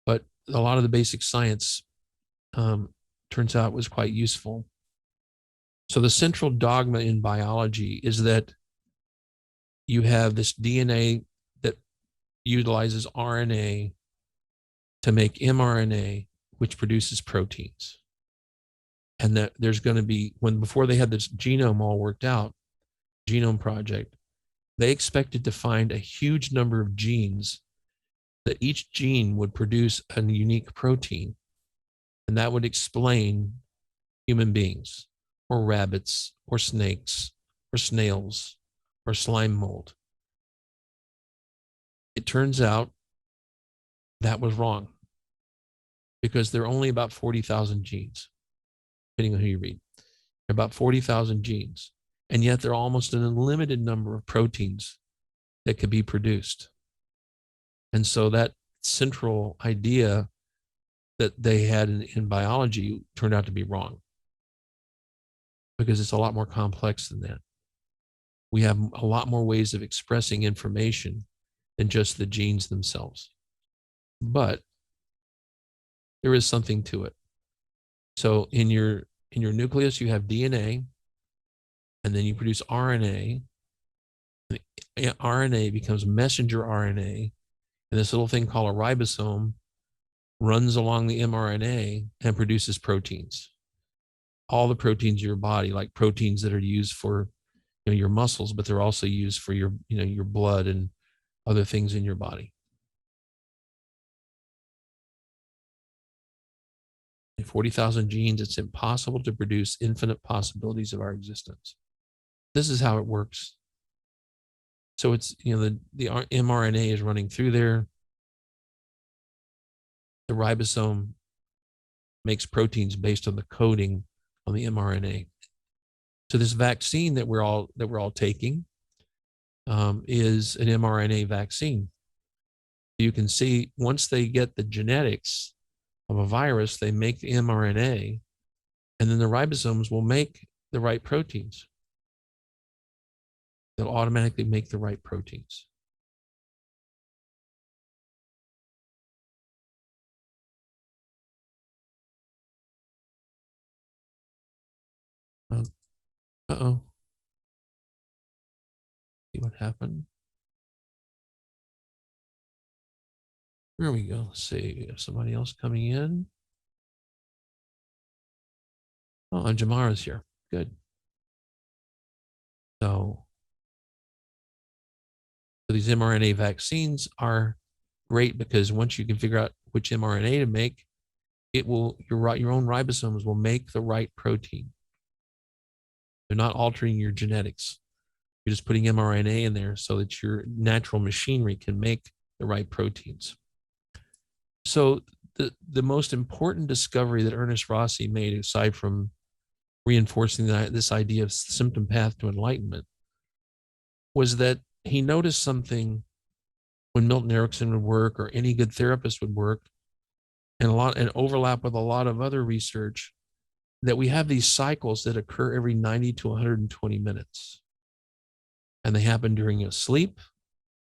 S1: But a lot of the basic science turns out was quite useful. So the central dogma in biology is that you have this DNA that utilizes RNA to make mRNA, which produces proteins. And that there's going to be, before they had this genome all worked out, genome project, they expected to find a huge number of genes, that each gene would produce a unique protein, and that would explain human beings, or rabbits, or snakes, or snails, or slime mold. It turns out that was wrong, because there are only about 40,000 genes, depending on who you read. There are about 40,000 genes, and yet there are almost an unlimited number of proteins that could be produced. And so that central idea that they had in biology turned out to be wrong. because it's a lot more complex than that. We have a lot more ways of expressing information than just the genes themselves. But there is something to it. So in your nucleus, you have DNA, and then you produce RNA. RNA becomes messenger RNA, and this little thing called a ribosome runs along the mRNA and produces proteins. All the proteins in your body, like proteins that are used for your muscles, but they're also used for your your blood and other things in your body. 40,000 genes, it's impossible to produce infinite possibilities of our existence. This is how it works. So it's, the mRNA is running through there. The ribosome makes proteins based on the coding on the mRNA. So this vaccine that we're all taking is an mRNA vaccine. You can see once they get the genetics of a virus, they make the mRNA, and then the ribosomes will make the right proteins. They'll automatically make the right proteins. Uh-oh. See what happened? There we go. Let's see. We have somebody else coming in. Oh, and Jamara's here. Good. So these mRNA vaccines are great because once you can figure out which mRNA to make, your own ribosomes will make the right protein. They're not altering your genetics. You're just putting mRNA in there so that your natural machinery can make the right proteins. So the most important discovery that Ernest Rossi made, aside from reinforcing this idea of symptom path to enlightenment, was that he noticed something when Milton Erickson would work or any good therapist would work, and overlap with a lot of other research, that we have these cycles that occur every 90 to 120 minutes. And they happen during a sleep,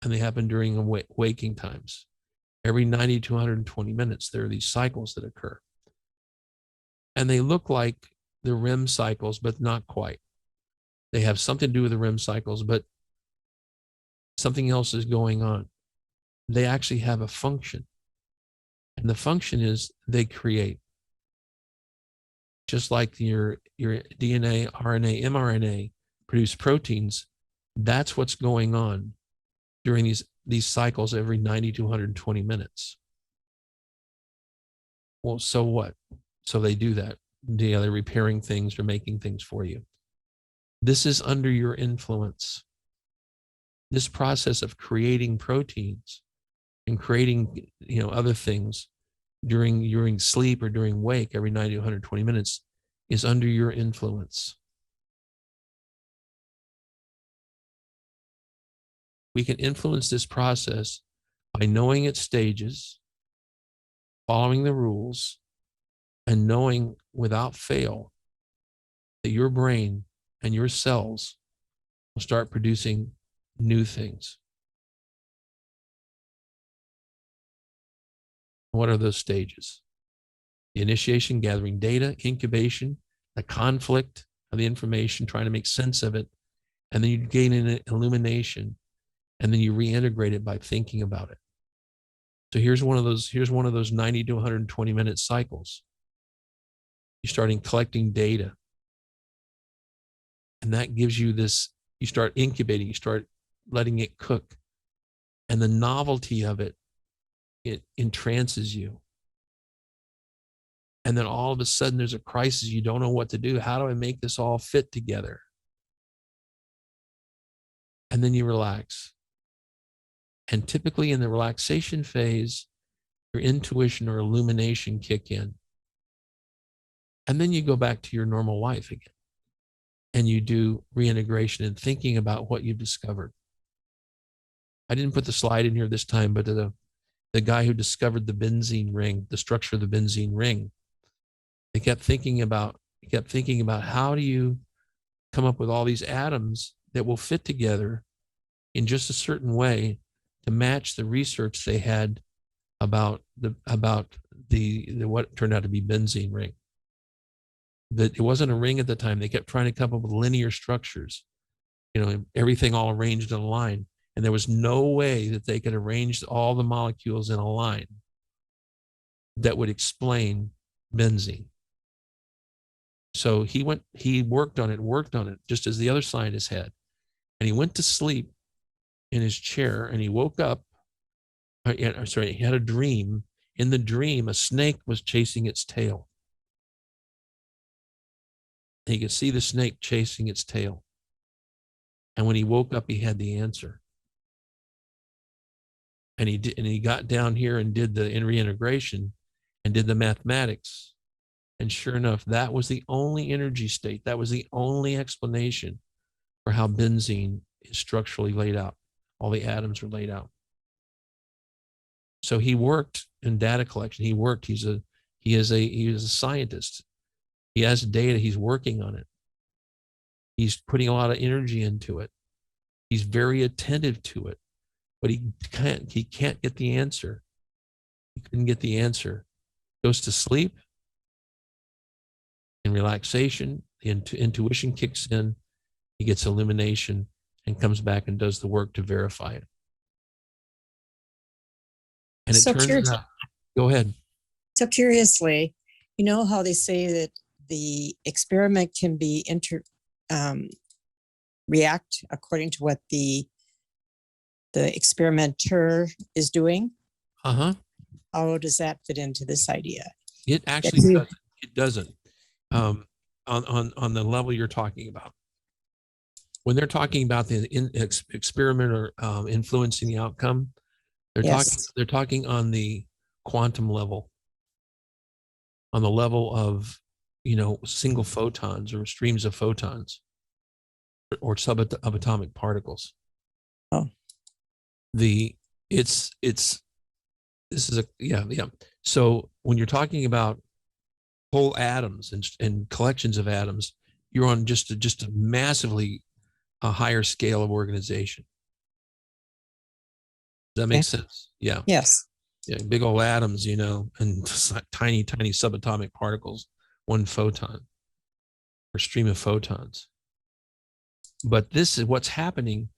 S1: and they happen during waking times. Every 90 to 120 minutes, there are these cycles that occur. And they look like the REM cycles, but not quite. They have something to do with the REM cycles, but something else is going on. They actually have a function. And the function is they create. Just like your DNA, RNA, mRNA produce proteins, that's what's going on during these cycles every 90 to 120 minutes. Well, so what? So they do that. They're repairing things, they're making things for you. This is under your influence. This process of creating proteins and creating other things during sleep or during wake every 90 to 120 minutes is under your influence. We can influence this process by knowing its stages, following the rules, and knowing without fail that your brain and your cells will start producing new things. What are those stages? The initiation, gathering data, incubation, the conflict of the information, trying to make sense of it, and then you gain an illumination, and then you reintegrate it by thinking about it. So here's one of those 90 to 120 minute cycles. You're starting collecting data, and that gives you this. You start incubating, you start letting it cook, and the novelty of it entrances you. And then all of a sudden there's a crisis. You don't know what to do. How do I make this all fit together? And then you relax. And typically in the relaxation phase, your intuition or illumination kick in. And then you go back to your normal life again. And you do reintegration and thinking about what you've discovered. I didn't put the slide in here this time, but the guy who discovered the benzene ring, the structure of the benzene ring, he kept thinking about how do you come up with all these atoms that will fit together in just a certain way to match the research they had about the what turned out to be benzene ring. That it wasn't a ring at the time. They kept trying to come up with linear structures, everything all arranged in a line. And there was no way that they could arrange all the molecules in a line that would explain benzene. So he worked on it just as the other scientists had. And he went to sleep in his chair and he woke up. He had a dream. In the dream, a snake was chasing its tail. And he could see the snake chasing its tail. And when he woke up, he had the answer. And he got down here and did the reintegration and did the mathematics. And sure enough, that was the only energy state. That was the only explanation for how benzene is structurally laid out. All the atoms are laid out. So he worked in data collection. He is a scientist. He has data. He's working on it. He's putting a lot of energy into it. He's very attentive to it, but he can't get the answer. He couldn't get the answer. Goes to sleep. In relaxation, the intuition kicks in. He gets illumination and comes back and does the work to verify it. And it turns out, go ahead.
S3: So curiously, you know how they say that the experiment can be react according to what the experimenter is doing?
S1: Uh-huh.
S3: How does that fit into this idea?
S1: It actually doesn't. It doesn't. On the level you're talking about. When they're talking about the experimenter influencing the outcome, they're talking on the quantum level, on the level of single photons or streams of photons or subatomic particles.
S3: Oh,
S1: So when you're talking about whole atoms and collections of atoms, you're on just a massively higher scale of organization. Does that make sense? Yeah.
S3: Yes.
S1: Yeah, big old atoms, and tiny subatomic particles, one photon or stream of photons. But this is what's happening.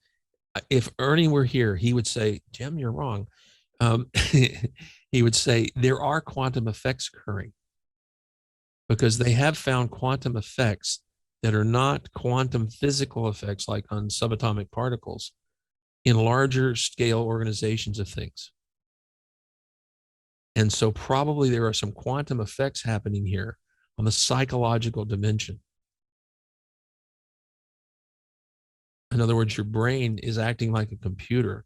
S1: If Ernie were here, he would say, Jim, you're wrong. He would say there are quantum effects occurring because they have found quantum effects that are not quantum physical effects like on subatomic particles in larger scale organizations of things. And so probably there are some quantum effects happening here on the psychological dimension. In other words, your brain is acting like a computer,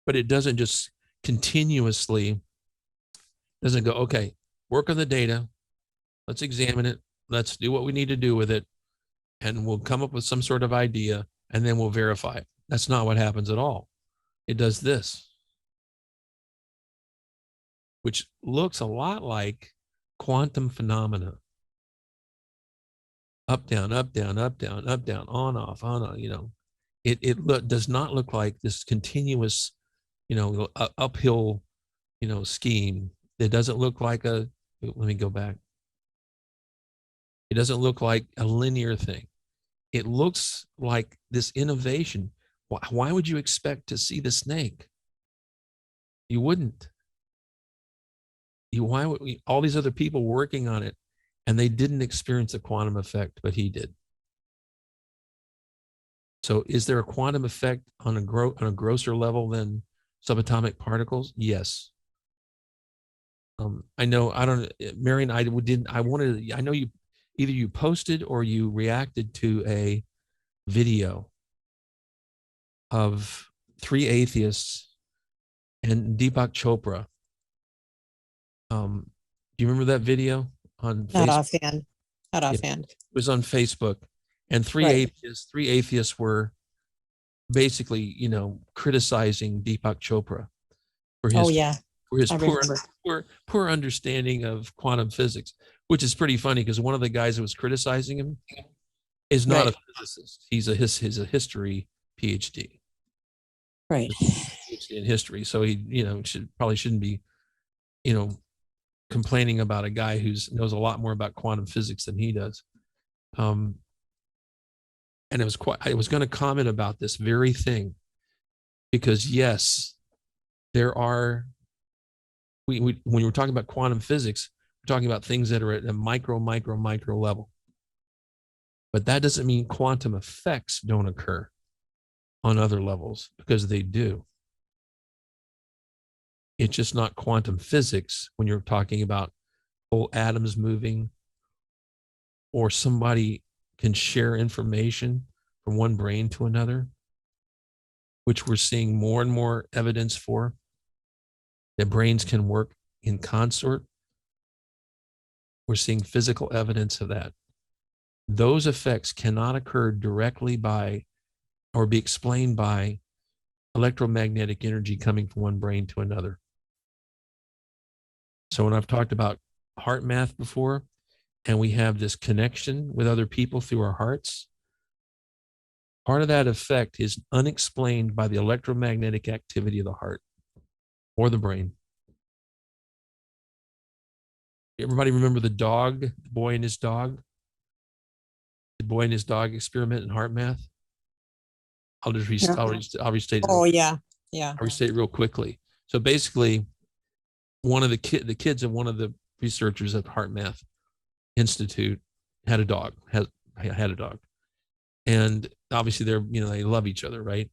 S1: but it doesn't just continuously, doesn't go, okay, work on the data. Let's examine it. Let's do what we need to do with it. And we'll come up with some sort of idea and then we'll verify it. That's not what happens at all. It does this, which looks a lot like quantum phenomena. Up, down, up, down, up, down, up, down, on, off, It does not look like this continuous, uphill, scheme. It doesn't look like let me go back. It doesn't look like a linear thing. It looks like this innovation. Why would you expect to see the snake? You wouldn't. Why would all these other people working on it, and they didn't experience a quantum effect, but he did. So is there a quantum effect on a grosser level than subatomic particles? Yes. I know, Marion, I know you, either you posted or you reacted to a video of 3 atheists and Deepak Chopra. Do you remember that video on Facebook?
S3: Not offhand.
S1: It was on Facebook, and three atheists were basically, criticizing Deepak Chopra for his poor understanding of quantum physics, which is pretty funny because one of the guys that was criticizing him is not
S3: Right.
S1: a physicist. He's a history PhD.
S3: Right.
S1: PhD in history. So he, probably shouldn't be, complaining about a guy who knows a lot more about quantum physics than he does. And I was going to comment about this very thing because yes, there are, when we're talking about quantum physics, we're talking about things that are at a micro level. But that doesn't mean quantum effects don't occur on other levels, because they do. It's just not quantum physics when you're talking about whole atoms moving, or somebody can share information from one brain to another, which we're seeing more and more evidence for, that brains can work in consort. We're seeing physical evidence of that. Those effects cannot occur directly by or be explained by electromagnetic energy coming from one brain to another. So when I've talked about heart math before, and we have this connection with other people through our hearts, part of that effect is unexplained by the electromagnetic activity of the heart or the brain. Everybody remember the boy and his dog? The boy and his dog experiment in heart math? I'll restate
S3: Oh, yeah. Yeah.
S1: I'll restate it real quickly. So basically, one of the kids of one of the researchers at the Heart Math Institute had a dog, had a dog. And obviously they love each other, right?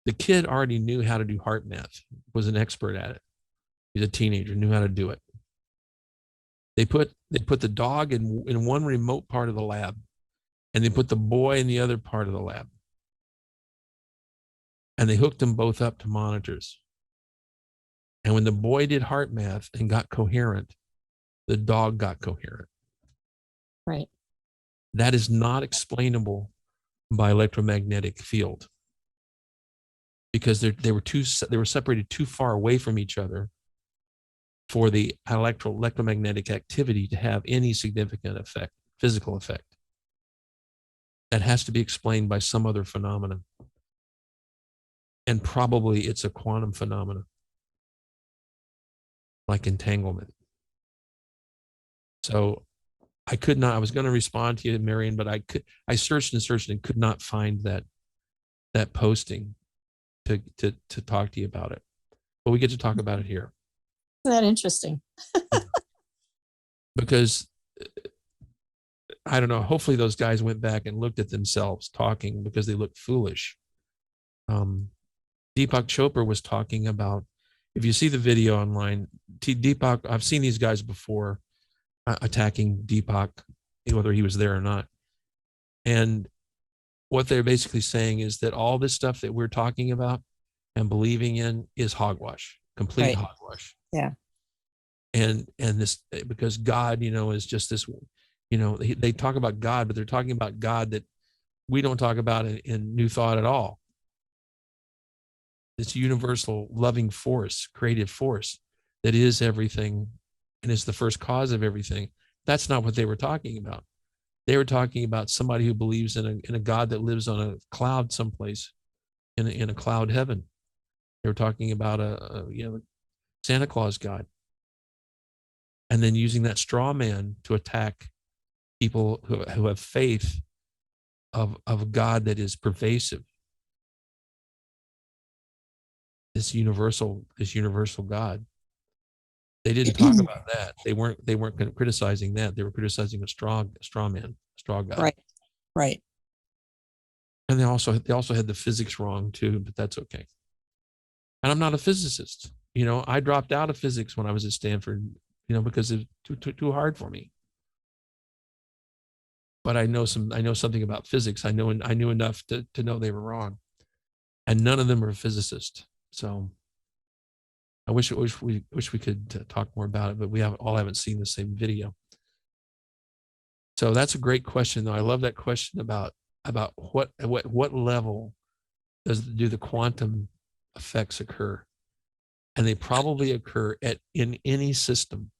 S1: The kid already knew how to do heart math, was an expert at it. He's a teenager, knew how to do it. They put the dog in one remote part of the lab, and they put the boy in the other part of the lab. And they hooked them both up to monitors. And when the boy did heart math and got coherent, the dog got coherent.
S3: Right.
S1: That is not explainable by electromagnetic field, because they were separated too far away from each other for the electromagnetic activity to have any significant effect, physical effect. That has to be explained by some other phenomenon. And probably it's a quantum phenomenon, like entanglement. So I was going to respond to you, Marion, but I searched and could not find that posting to talk to you about it. But we get to talk about it here.
S3: Isn't that interesting?
S1: Because I don't know, hopefully those guys went back and looked at themselves talking, because they looked foolish. Deepak Chopra was talking about, if you see the video online, Deepak, I've seen these guys before attacking Deepak, whether he was there or not. And what they're basically saying is that all this stuff that we're talking about and believing in is hogwash, complete hogwash.
S3: Yeah.
S1: And this, because God, is just this, they talk about God, but they're talking about God that we don't talk about in New Thought at all. This universal loving force, creative force that is everything and is the first cause of everything. That's not what they were talking about. They were talking about somebody who believes in a God that lives on a cloud someplace in a cloud heaven. They were talking about a Santa Claus God. And then using that straw man to attack people who have faith of a God that is pervasive. This universal God. They didn't talk about that. They weren't criticizing that. They were criticizing a straw man, straw God.
S3: Right.
S1: And they also had the physics wrong too, but that's okay. And I'm not a physicist. I dropped out of physics when I was at Stanford, because it's too hard for me. But I know something about physics. I knew enough to know they were wrong. And none of them are physicists. So I wish we could talk more about it, but we haven't seen the same video. So that's a great question, though. I love that question about what level do the quantum effects occur, and they probably occur in any system.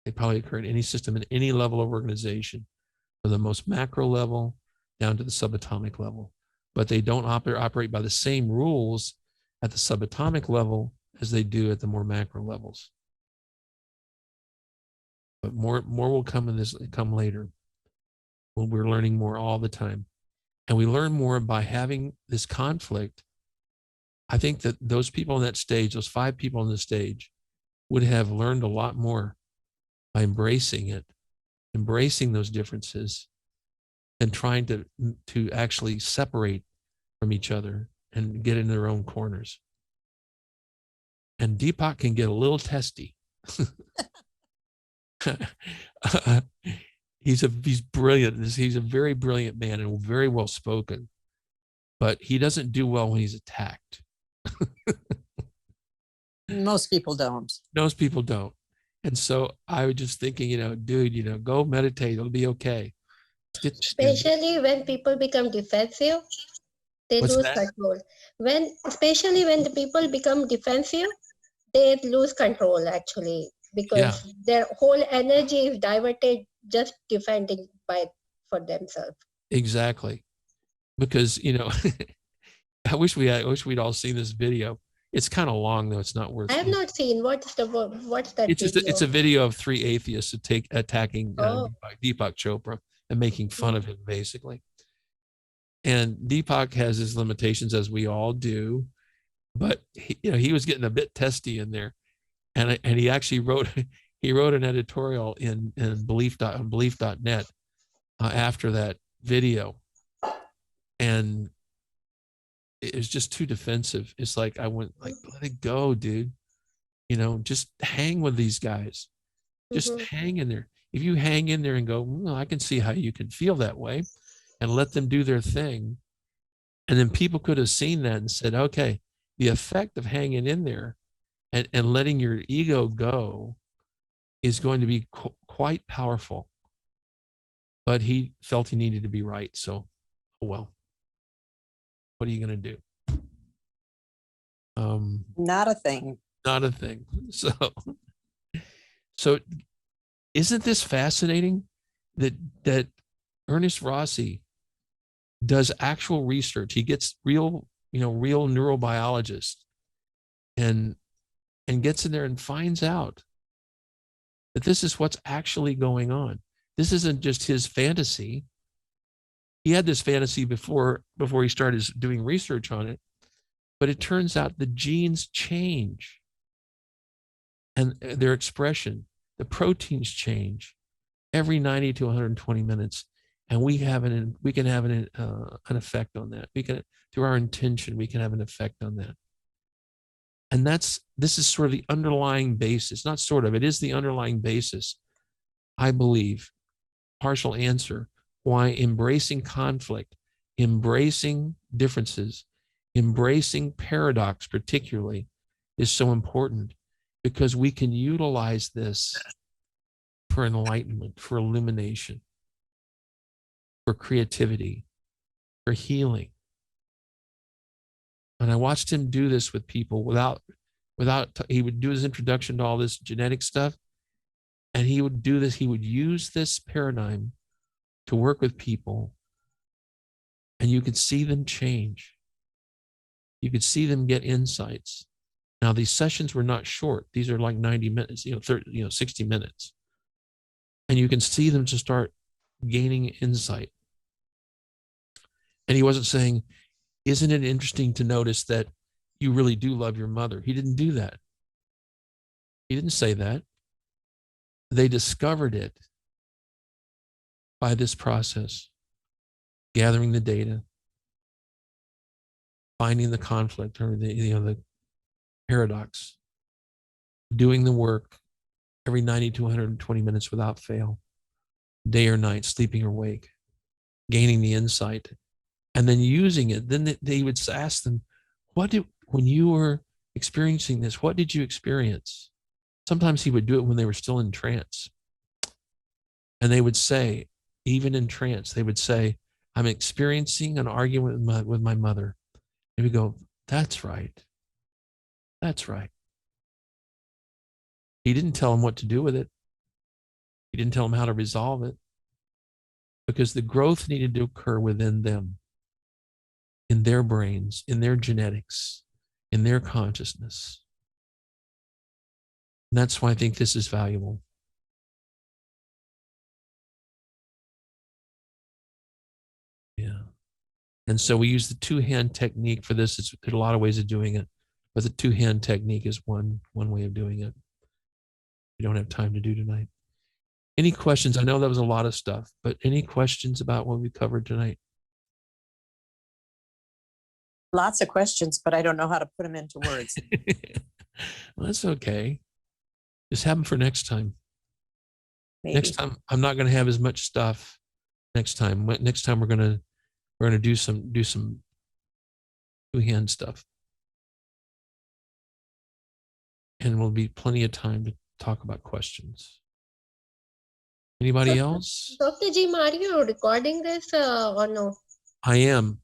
S1: They probably occur in any system, in any level of organization, from the most macro level down to the subatomic level. But they don't operate by the same rules at the subatomic level as they do at the more macro levels. But more will come later, when we're learning more all the time. And we learn more by having this conflict. I think that those people on that stage, those 5 people on the stage, would have learned a lot more by embracing it, embracing those differences, and trying to actually separate from each other and get in their own corners. And Deepak can get a little testy. He's brilliant. He's a very brilliant man and very well spoken, but he doesn't do well when he's attacked.
S3: Most people don't.
S1: Most people don't. And so I was just thinking, dude, go meditate. It'll be okay.
S5: Especially when people become defensive, they
S1: What's
S5: lose
S1: that?
S5: control. Especially when the people become defensive, they lose control actually, because their whole energy is diverted just defending for themselves.
S1: Exactly. Because, I wish we'd all seen this video. It's kind of long though. It's not worth.
S5: I have not seen what's that.
S1: It's a video of 3 atheists attacking Deepak Chopra and making fun of him, basically. And Deepak has his limitations, as we all do, but he was getting a bit testy in there, and he actually wrote an editorial in belief.net after that video, and it was just too defensive. It's like, I went like, let it go, dude. Just hang with these guys. Just hang in there. If you hang in there and go, well, I can see how you can feel that way, and let them do their thing. And then people could have seen that and said, okay, the effect of hanging in there and letting your ego go is going to be quite powerful. But he felt he needed to be right. So, oh well. What are you going to do?
S3: Not a thing.
S1: Not a thing. So isn't this fascinating that Ernest Rossi does actual research? He gets real neurobiologists and gets in there and finds out that this is what's actually going on. This isn't just his fantasy. He had this fantasy before he started doing research on it, but it turns out the genes change and their expression, the proteins change every 90 to 120 minutes. And we can have an effect on that. We can, through our intention, we can have an effect on that. And this is sort of the underlying basis, not sort of, it is the underlying basis, I believe, partial answer, why embracing conflict, embracing differences, embracing paradox particularly is so important, because we can utilize this for enlightenment, for illumination, for creativity, for healing. And I watched him do this with people without, he would do his introduction to all this genetic stuff, and he would do this, he would use this paradigm to work with people, and you could see them change. You could see them get insights. Now, these sessions were not short. These are like 90 minutes, 30, 60 minutes. And you can see them just start gaining insight. And he wasn't saying, isn't it interesting to notice that you really do love your mother? He didn't do that. He didn't say that. They discovered it by this process, gathering the data, finding the conflict or the paradox, doing the work every 90 to 120 minutes without fail, day or night, sleeping or wake, gaining the insight, and then using it. Then they would ask them, when you were experiencing this, what did you experience? Sometimes he would do it when they were still in trance. And they would say, even in trance, they would say, I'm experiencing an argument with my mother. And we go, that's right. That's right. He didn't tell them what to do with it. He didn't tell them how to resolve it. because the growth needed to occur within them, in their brains, in their genetics, in their consciousness. And that's why I think this is valuable. Yeah. And so we use the two-hand technique for this. There's a lot of ways of doing it, but the two-hand technique is one way of doing it. We don't have time to do tonight. Any questions? I know that was a lot of stuff, but any questions about what we covered tonight?
S3: Lots of questions, but I don't know how to put them into words.
S1: Well, that's okay. Just have them for next time.
S3: Maybe.
S1: Next time, I'm not going to have as much stuff. Next time we're going to do some two-hand stuff, and will be plenty of time to talk about questions. Anybody else?
S5: Dr. Jim, are you recording this or no?
S1: I am.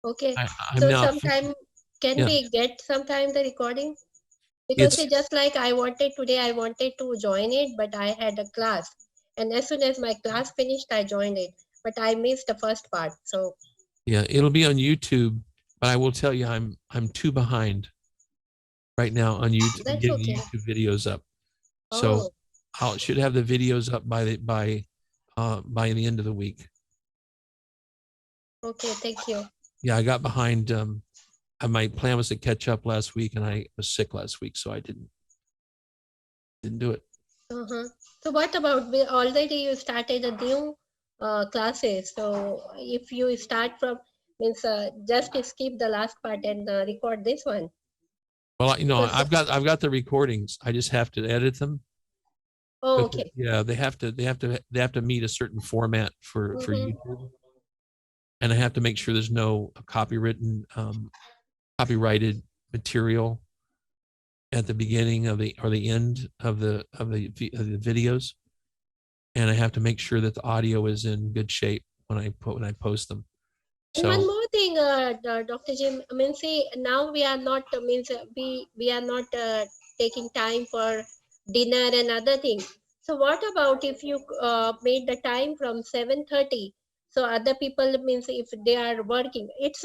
S5: Okay.
S1: I'm
S5: So
S1: now.
S5: sometime, can
S1: Yeah.
S5: we get sometime the recording? Because
S1: It's
S5: it's just like I wanted to join it, but I had a class. And as soon as my class finished, I joined it. But I missed the first part. So
S1: yeah, it'll be on YouTube, but I will tell you I'm too behind right now on YouTube,
S5: That's
S1: getting
S5: okay.
S1: the YouTube videos up.
S5: Oh,
S1: So I should have the videos up by the end of the week.
S5: okay. Thank you.
S1: Yeah, I got behind. My plan was to catch up last week, and I was sick last week, so I didn't do it.
S5: Uh-huh. So what about, already you started a new classes. So if you start from, means just skip the last part and record this one.
S1: Well,
S5: Because-
S1: I've got the recordings. I just have to edit them.
S5: Oh,
S1: Because,
S5: okay.
S1: yeah, they have to meet a certain format for
S5: Mhm.
S1: YouTube, and I have to make sure there's no copyrighted material at the beginning of the end of the videos, and I have to make sure that the audio is in good shape when I post them.
S5: And one
S1: So
S5: more thing, Dr. Jim, I mean, see, now we are not, we are not taking time for dinner and other things. So what about if you made the time from 7:30? So other people, means if they are working, it's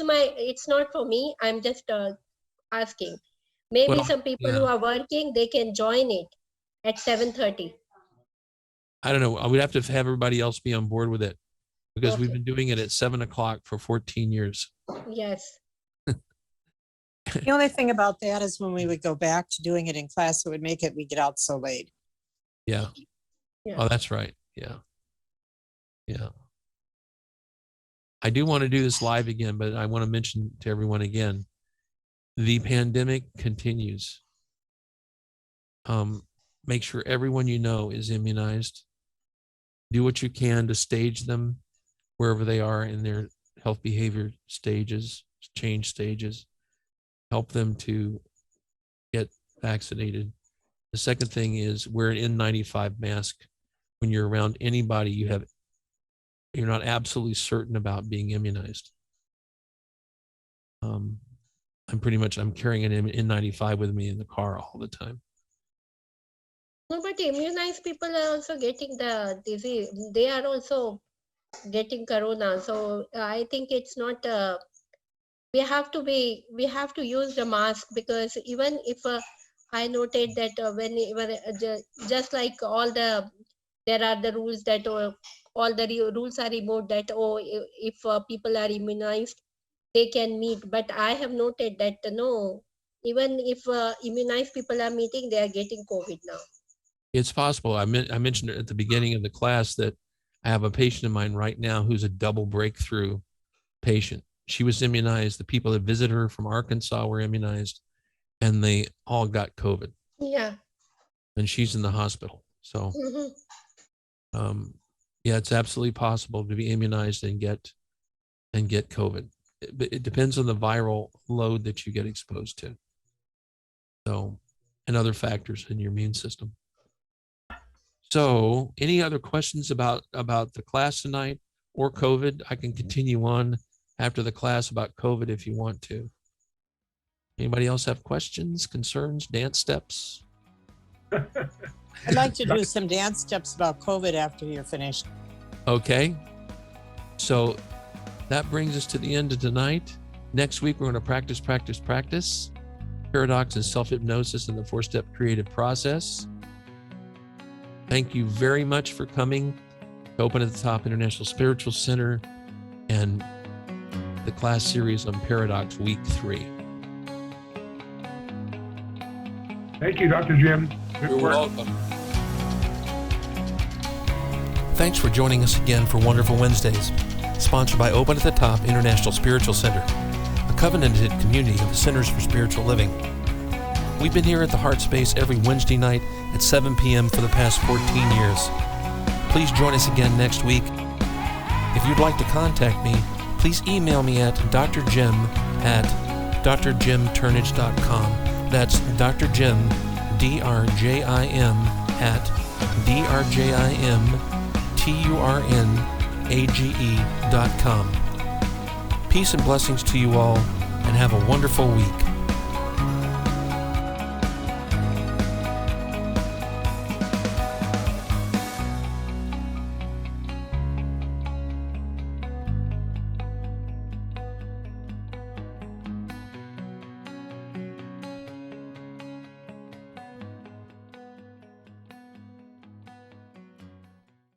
S5: not for me. I'm just asking. Maybe
S1: well,
S5: some people
S1: yeah,
S5: who are working, they can join it at 7:30.
S1: I don't know. I would have to have everybody else be on board with it, because we've
S5: Okay.
S1: been doing it at 7:00 for 14 years.
S5: Yes.
S3: The only thing about that is when we would go back to doing it in class, it would make it we get out so late.
S1: Yeah.
S5: Yeah.
S1: Oh, that's right. Yeah. Yeah. I do want to do this live again, but I want to mention to everyone again, the pandemic continues. Make sure everyone you know is immunized. Do what you can to stage them wherever they are in their health behavior stages, change stages. Help them to get vaccinated. The second thing is wear an N95 mask when you're around anybody you're not absolutely certain about being immunized. I'm carrying an N95 with me in the car all the time.
S5: No, but immunized people are also getting the disease. They are also getting corona. So I think it's not. We have to use the mask, because even if I noted that just like there are the rules that all the rules are removed, that if people are immunized, they can meet. But I have noted that no, even if immunized people are meeting, they are getting COVID now.
S1: It's possible. I mentioned at the beginning of the class that I have a patient of mine right now who's a double breakthrough patient. She was immunized. The people that visited her from Arkansas were immunized, and they all got COVID.
S5: Yeah.
S1: And she's in the hospital. So, yeah, it's absolutely possible to be immunized and get COVID. It depends on the viral load that you get exposed to. So, and other factors in your immune system. So, any other questions about the class tonight or COVID? I can continue on after the class about COVID if you want to. Anybody else have questions, concerns, dance steps?
S3: I'd like to do some dance steps about COVID after you're finished.
S1: Okay. So that brings us to the end of tonight. Next week, we're going to practice paradox and self-hypnosis in the 4-step creative process. Thank you very much for coming to Open at the Top International Spiritual Center and the class series on Paradox Week 3.
S4: Thank you, Dr. Jim. Good
S1: You're
S4: work.
S1: welcome. Thanks for joining us again for Wonderful Wednesdays, sponsored by Open at the Top International Spiritual Center, a covenanted community of the Centers for Spiritual Living. We've been here at the Heart Space every Wednesday night at 7 p.m. for the past 14 years. Please join us again next week. If you'd like to contact me, please email me at drjim@drjimturnage.com. That's drjim, drjim, at drjimturnage.com. Peace and blessings to you all, and have a wonderful week.